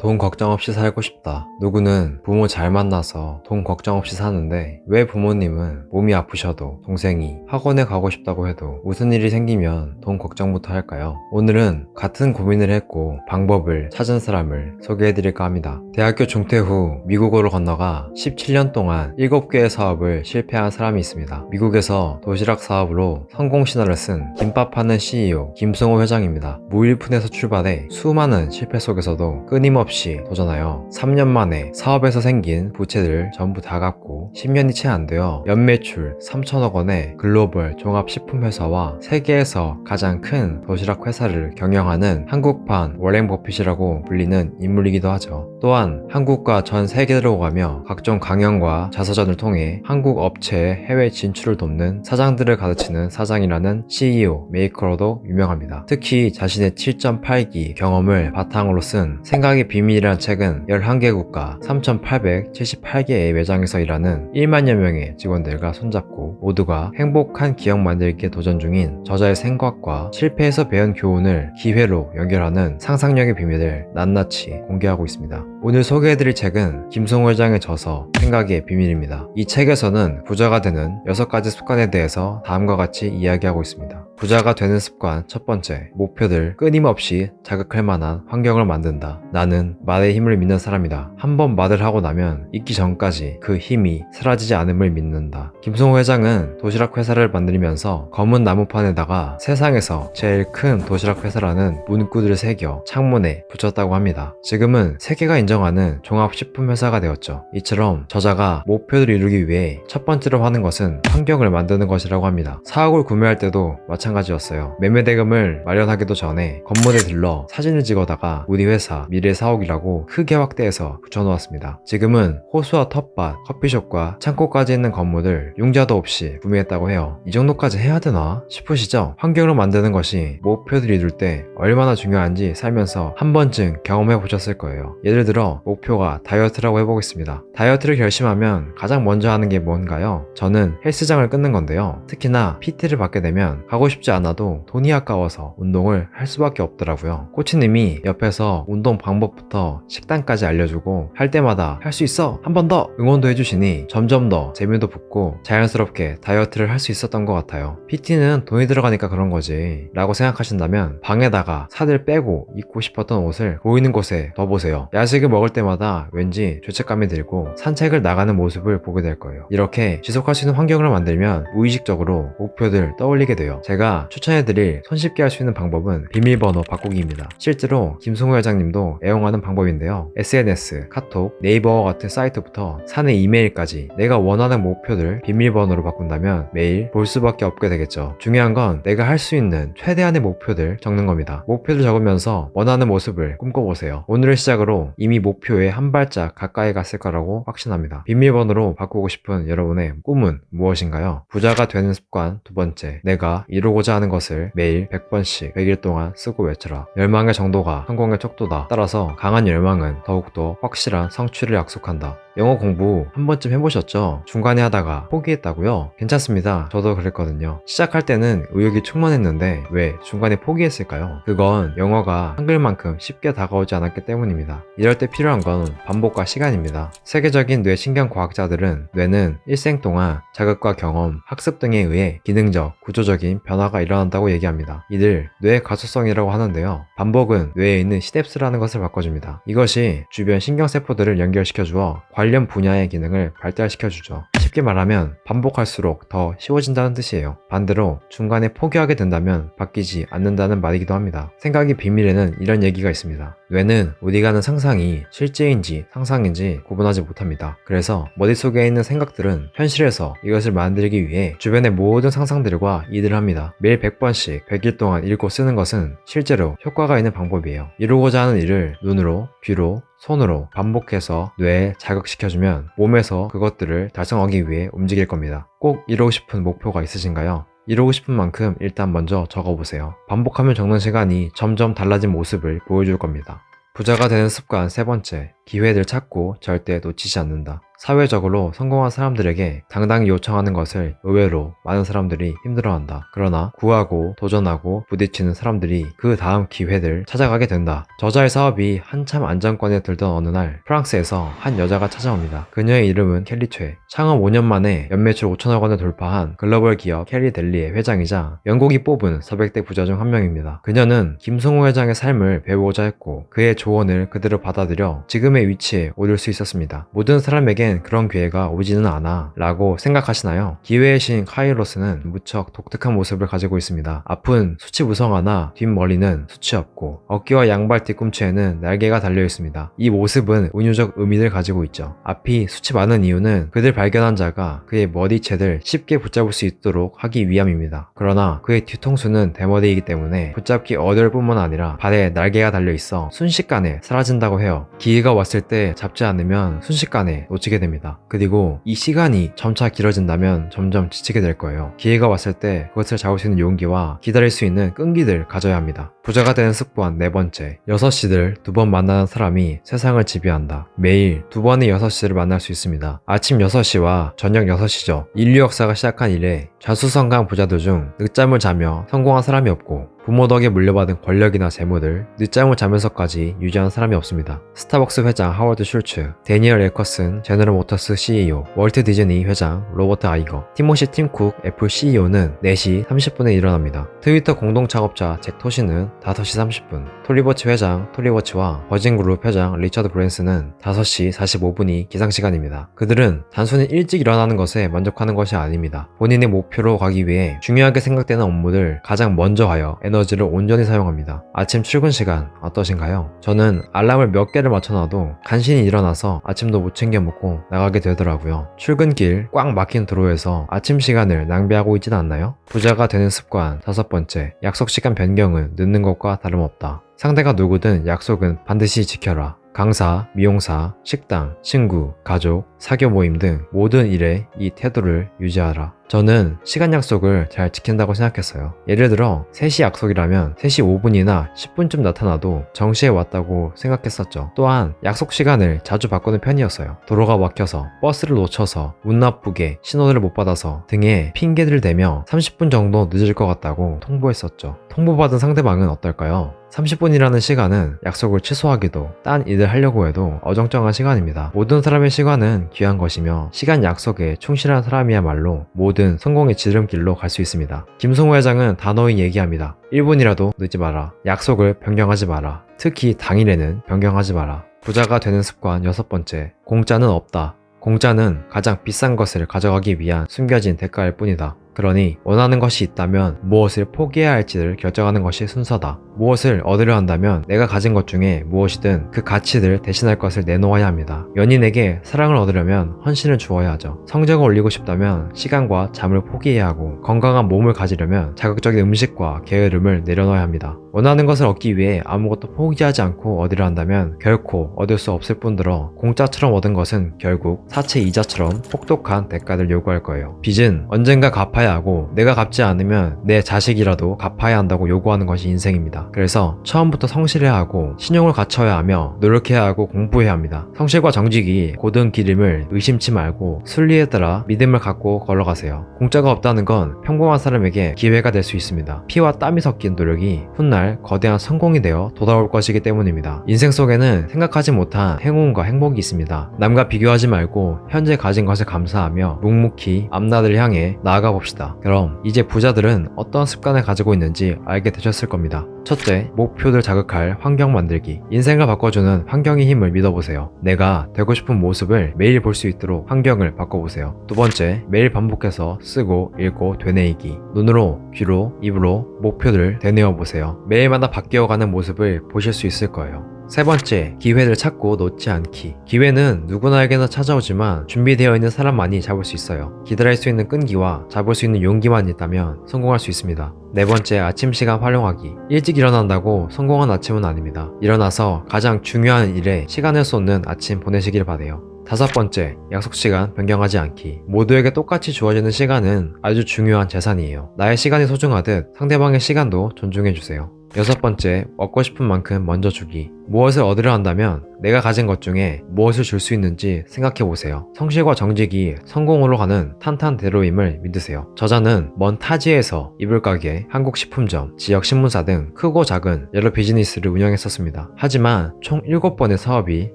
돈 걱정 없이 살고 싶다. 누구는 부모 잘 만나서 돈 걱정 없이 사는데 왜 부모님은 몸이 아프셔도 동생이 학원에 가고 싶다고 해도 무슨 일이 생기면 돈 걱정부터 할까요? 오늘은 같은 고민을 했고 방법을 찾은 사람을 소개해드릴까 합니다. 대학교 중퇴 후 미국으로 건너가 17년 동안 7개의 사업을 실패한 사람이 있습니다. 미국에서 도시락 사업으로 성공 신화를 쓴 김밥 파는 CEO 김승호 회장입니다. 무일푼에서 출발해 수많은 실패 속에서도 끊임없이 도전하여 3년 만에 사업에서 생긴 부채들 전부 다 갚고 10년이 채 안 되어 연매출 3천억 원의 글로벌 종합식품회사와 세계에서 가장 큰 도시락 회사를 경영하는 한국판 워렌 버핏이라고 불리는 인물이기도 하죠. 또한 한국과 전 세계로 오가며 각종 강연과 자서전을 통해 한국 업체의 해외 진출을 돕는 사장들을 가르치는 사장이라는 CEO 메이커로도 유명합니다. 특히 자신의 7.8기 경험을 바탕으로 쓴 생각의 비밀이라는 책은 11개 국가 3,878개의 매장에서 일하는 1만여 명의 직원들과 손잡고 모두가 행복한 기억 만들기에 도전 중인 저자의 생각과 실패에서 배운 교훈을 기회로 연결하는 상상력의 비밀을 낱낱이 공개하고 있습니다. 오늘 소개해드릴 책은 김승호 회장의 저서 생각의 비밀입니다. 이 책에서는 부자가 되는 6가지 습관에 대해서 다음과 같이 이야기하고 있습니다. 부자가 되는 습관 첫 번째, 목표들 끊임없이 자극할 만한 환경을 만든다. 나는 말의 힘을 믿는 사람이다. 한번 말을 하고 나면 잊기 전까지 그 힘이 사라지지 않음을 믿는다. 김승호 회장은 도시락 회사를 만들면서 검은 나무판에다가 세상에서 제일 큰 도시락 회사라는 문구들을 새겨 창문에 붙였다고 합니다. 지금은 세계가 인정하는 종합식품 회사가 되었죠. 이처럼 저자가 목표를 이루기 위해 첫 번째로 하는 것은 환경을 만드는 것이라고 합니다. 사옥을 구매할 때도 마찬가지였어요. 매매 대금을 마련하기도 전에 건물에 들러 사진을 찍어다가 우리 회사 미래 사옥이라고 크게 확대해서 붙여놓았습니다. 지금은 호수와 텃밭, 커피숍과 창고까지 있는 건물을 융자도 없이 구매했다고 해요. 이 정도까지 해야 되나 싶으시죠? 환경을 만드는 것이 목표를 이룰 때 얼마나 중요한지 살면서 한 번쯤 경험해 보셨을 거예요. 예를 들어 목표가 다이어트라고 해보겠습니다. 다이어트를 결심하면 가장 먼저 하는 게 뭔가요? 저는 헬스장을 끊는 건데요. 특히나 PT를 받게 되면 가고 싶지 않아도 돈이 아까워서 운동을 할 수밖에 없더라고요. 코치님이 옆에서 운동 방법부터 식단까지 알려주고 할 때마다 할 수 있어! 한 번 더! 응원도 해주시니 점점 더 재미도 붙고 자연스럽게 다이어트를 할 수 있었던 것 같아요. PT는 돈이 들어가니까 그런 거지 라고 생각하신다면 방에다가 살을 빼고 입고 싶었던 옷을 보이는 곳에 둬보세요. 야식을 먹을 때마다 왠지 죄책감이 들고 산책을 나가는 모습을 보게 될 거예요. 이렇게 지속할 수 있는 환경을 만들면 무의식적으로 목표들 떠올리게 돼요. 제가 추천해드릴 손쉽게 할 수 있는 방법은 비밀번호 바꾸기입니다. 실제로 김승호 회장님도 애용하는 방법인데요. SNS, 카톡, 네이버와 같은 사이트부터 사내 이메일까지 내가 원하는 목표를 비밀번호로 바꾼다면 매일 볼 수밖에 없게 되겠죠. 중요한 건 내가 할 수 있는 최대한의 목표들 적는 겁니다. 목표를 적으면서 원하는 모습을 꿈꿔보세요. 오늘을 시작으로 이미 목표에 한 발짝 가까이 갔을 거라고 확신합니다. 비밀번호로 바꾸고 싶은 여러분의 꿈은 무엇인가요? 부자가 되는 습관 두 번째, 내가 이루고자 하는 것을 매일 100번씩 100일 동안 쓰고 외쳐라. 열망의 정도가 성공의 척도다. 따라서 강한 열망은 더욱더 확실한 성취를 약속한다. 영어 공부 한 번쯤 해보셨죠? 중간에 하다가 포기했다고요? 괜찮습니다. 저도 그랬거든요. 시작할 때는 의욕이 충만했는데 왜 중간에 포기했을까요? 그건 영어가 한글만큼 쉽게 다가오지 않았기 때문입니다. 이럴 때 필요한 건 반복과 시간입니다. 세계적인 뇌신경 과학자들은 뇌는 일생 동안 자극과 경험, 학습 등에 의해 기능적, 구조적인 변화가 일어난다고 얘기합니다. 이를 뇌 가소성이라고 하는데요. 반복은 뇌에 있는 시냅스라는 것을 바꿔줍니다. 이것이 주변 신경세포들을 연결시켜주어 관련 분야의 기능을 발달시켜주죠. 쉽게 말하면 반복할수록 더 쉬워진다는 뜻이에요. 반대로 중간에 포기하게 된다면 바뀌지 않는다는 말이기도 합니다. 생각의 비밀에는 이런 얘기가 있습니다. 뇌는 우리가 하는 상상이 실제인지 상상인지 구분하지 못합니다. 그래서 머릿속에 있는 생각들은 현실에서 이것을 만들기 위해 주변의 모든 상상들과 일을 합니다. 매일 100번씩 100일 동안 읽고 쓰는 것은 실제로 효과가 있는 방법이에요. 이루고자 하는 일을 눈으로, 귀로, 손으로 반복해서 뇌에 자극시켜주면 몸에서 그것들을 달성하기 위해 움직일 겁니다. 꼭 이루고 싶은 목표가 있으신가요? 이루고 싶은 만큼 일단 먼저 적어보세요. 반복하면 적는 시간이 점점 달라진 모습을 보여줄 겁니다. 부자가 되는 습관 세 번째, 기회를 찾고 절대 놓치지 않는다. 사회적으로 성공한 사람들에게 당당히 요청하는 것을 의외로 많은 사람들이 힘들어한다. 그러나 구하고 도전하고 부딪히는 사람들이 그 다음 기회를 찾아가게 된다. 저자의 사업이 한참 안정권에 들던 어느 날 프랑스에서 한 여자가 찾아옵니다. 그녀의 이름은 켈리 최. 창업 5년 만에 연매출 5천억 원을 돌파한 글로벌 기업 켈리 델리의 회장이자 영국이 뽑은 400대 부자 중 한 명입니다. 그녀는 김성호 회장의 삶을 배우고자 했고 그의 조언을 그대로 받아들여 지금의 위치에 오를 수 있었습니다. 모든 사람에겐 그런 기회가 오지는 않아 라고 생각하시나요? 기회의 신 카이로스는 무척 독특한 모습을 가지고 있습니다. 앞은 수치 무성하나 뒷머리는 수치 없고 어깨와 양발 뒤꿈치에는 날개가 달려 있습니다. 이 모습은 운유적 의미를 가지고 있죠. 앞이 수치 많은 이유는 그들 발견한 자가 그의 머리채를 쉽게 붙잡을 수 있도록 하기 위함입니다. 그러나 그의 뒤통수는 대머리이기 때문에 붙잡기 어려울 뿐만 아니라 발에 날개가 달려 있어 순식간에 사라진다고 해요. 기회가 왔을 때 잡지 않으면 순식간에 놓치게 됩니다. 그리고 이 시간이 점차 길어진다면 점점 지치게 될 거예요. 기회가 왔을 때 그것을 잡을 수 있는 용기와 기다릴 수 있는 끈기를 가져야 합니다. 부자가 되는 습관 4번째, 6시들 2번 만나는 사람이 세상을 지배한다. 매일 2번의 6시를 만날 수 있습니다. 아침 6시와 저녁 6시죠. 인류 역사가 시작한 이래 좌수성강 부자들 중 늦잠을 자며 성공한 사람이 없고 부모 덕에 물려받은 권력이나 재물을 늦잠을 자면서까지 유지한 사람이 없습니다. 스타벅스 회장 하워드 슐츠, 데니얼 에커슨 제너럴 모터스 CEO, 월트 디즈니 회장 로버트 아이거, 티모시 팀쿡 애플 CEO는 4시 30분에 일어납니다. 트위터 공동 창업자 잭 토시는 5시 30분, 톨리버치 회장 톨리버치와 버진그룹 회장 리처드 브랜슨은 5시 45분이 기상시간입니다. 그들은 단순히 일찍 일어나는 것에 만족하는 것이 아닙니다. 본인의 목표로 가기 위해 중요하게 생각되는 업무를 가장 먼저 하여 에너지를 온전히 사용합니다. 아침 출근 시간 어떠신가요? 저는 알람을 몇 개를 맞춰놔도 간신히 일어나서 아침도 못 챙겨 먹고 나가게 되더라고요. 출근길 꽉 막힌 도로에서 아침 시간을 낭비하고 있진 않나요? 부자가 되는 습관 5번째, 약속 시간 변경은 늦는 것과 다름없다. 상대가 누구든 약속은 반드시 지켜라. 강사, 미용사, 식당, 친구, 가족, 사교 모임 등 모든 일에 이 태도를 유지하라. 저는 시간 약속을 잘 지킨다고 생각했어요. 예를 들어 3시 약속이라면 3시 5분이나 10분쯤 나타나도 정시에 왔다고 생각했었죠. 또한 약속 시간을 자주 바꾸는 편이었어요. 도로가 막혀서, 버스를 놓쳐서, 운 나쁘게 신호를 못 받아서 등의 핑계들을 대며 30분 정도 늦을 것 같다고 통보했었죠. 통보받은 상대방은 어떨까요? 30분이라는 시간은 약속을 취소하기도 딴 일을 하려고 해도 어정쩡한 시간입니다. 모든 사람의 시간은 귀한 것이며 시간 약속에 충실한 사람이야말로 모든 성공의 지름길로 갈 수 있습니다. 김성호 회장은 단호히 얘기합니다. 1분이라도 늦지 마라. 약속을 변경하지 마라. 특히 당일에는 변경하지 마라. 부자가 되는 습관 6번째, 공짜는 없다. 공짜는 가장 비싼 것을 가져가기 위한 숨겨진 대가일 뿐이다. 그러니 원하는 것이 있다면 무엇을 포기해야 할지를 결정하는 것이 순서다. 무엇을 얻으려 한다면 내가 가진 것 중에 무엇이든 그 가치를 대신할 것을 내놓아야 합니다. 연인에게 사랑을 얻으려면 헌신을 주어야 하죠. 성적을 올리고 싶다면 시간과 잠을 포기해야 하고 건강한 몸을 가지려면 자극적인 음식과 게으름을 내려놓아야 합니다. 원하는 것을 얻기 위해 아무것도 포기하지 않고 얻으려 한다면 결코 얻을 수 없을 뿐더러 공짜처럼 얻은 것은 결국 사채 이자처럼 혹독한 대가를 요구할 거예요. 빚은 언젠가 갚아야 하고 내가 갚지 않으면 내 자식이라도 갚아야 한다고 요구하는 것이 인생입니다. 그래서 처음부터 성실해야 하고 신용을 갖춰야 하며 노력해야 하고 공부해야 합니다. 성실과 정직이 고든 기림을 의심치 말고 순리에 따라 믿음을 갖고 걸어가세요. 공짜가 없다는 건 평범한 사람에게 기회가 될 수 있습니다. 피와 땀이 섞인 노력이 훗날 거대한 성공이 되어 돌아올 것이기 때문입니다. 인생 속에는 생각하지 못한 행운과 행복이 있습니다. 남과 비교하지 말고 현재 가진 것에 감사하며 묵묵히 앞날을 향해 나아가 봅시다. 그럼 이제 부자들은 어떤 습관을 가지고 있는지 알게 되셨을 겁니다. 첫째, 목표를 자극할 환경 만들기. 인생을 바꿔주는 환경의 힘을 믿어보세요. 내가 되고 싶은 모습을 매일 볼 수 있도록 환경을 바꿔보세요. 두 번째, 매일 반복해서 쓰고 읽고 되뇌이기. 눈으로, 귀로, 입으로 목표를 되뇌어보세요. 매일마다 바뀌어가는 모습을 보실 수 있을 거예요. 세 번째, 기회를 찾고 놓지 않기. 기회는 누구나에게나 찾아오지만 준비되어 있는 사람만이 잡을 수 있어요. 기다릴 수 있는 끈기와 잡을 수 있는 용기만 있다면 성공할 수 있습니다. 네 번째, 아침 시간 활용하기. 일찍 일어난다고 성공한 아침은 아닙니다. 일어나서 가장 중요한 일에 시간을 쏟는 아침 보내시길 바라요. 다섯 번째, 약속 시간 변경하지 않기. 모두에게 똑같이 주어지는 시간은 아주 중요한 재산이에요. 나의 시간이 소중하듯 상대방의 시간도 존중해주세요. 여섯 번째, 얻고 싶은 만큼 먼저 주기. 무엇을 얻으려 한다면 내가 가진 것 중에 무엇을 줄 수 있는지 생각해 보세요. 성실과 정직이 성공으로 가는 탄탄대로임을 믿으세요. 저자는 먼 타지에서 이불 가게, 한국식품점, 지역 신문사 등 크고 작은 여러 비즈니스를 운영했었습니다. 하지만 총 7번의 사업이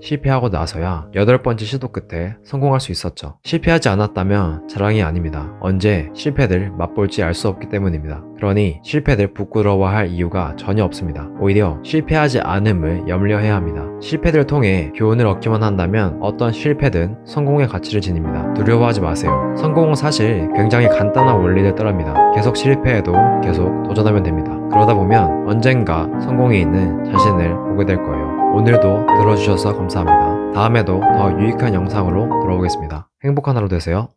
실패하고 나서야 8번째 시도 끝에 성공할 수 있었죠. 실패하지 않았다면 자랑이 아닙니다. 언제 실패를 맛볼지 알 수 없기 때문입니다. 그러니 실패를 부끄러워할 이유가 전혀 없습니다. 오히려 실패하지 않음을 염려해야 합니다. 실패를 통해 교훈을 얻기만 한다면 어떤 실패든 성공의 가치를 지닙니다. 두려워하지 마세요. 성공은 사실 굉장히 간단한 원리를 따릅니다. 계속 실패해도 계속 도전하면 됩니다. 그러다 보면 언젠가 성공에 있는 자신을 보게 될 거예요. 오늘도 들어주셔서 감사합니다. 다음에도 더 유익한 영상으로 돌아오겠습니다. 행복한 하루 되세요.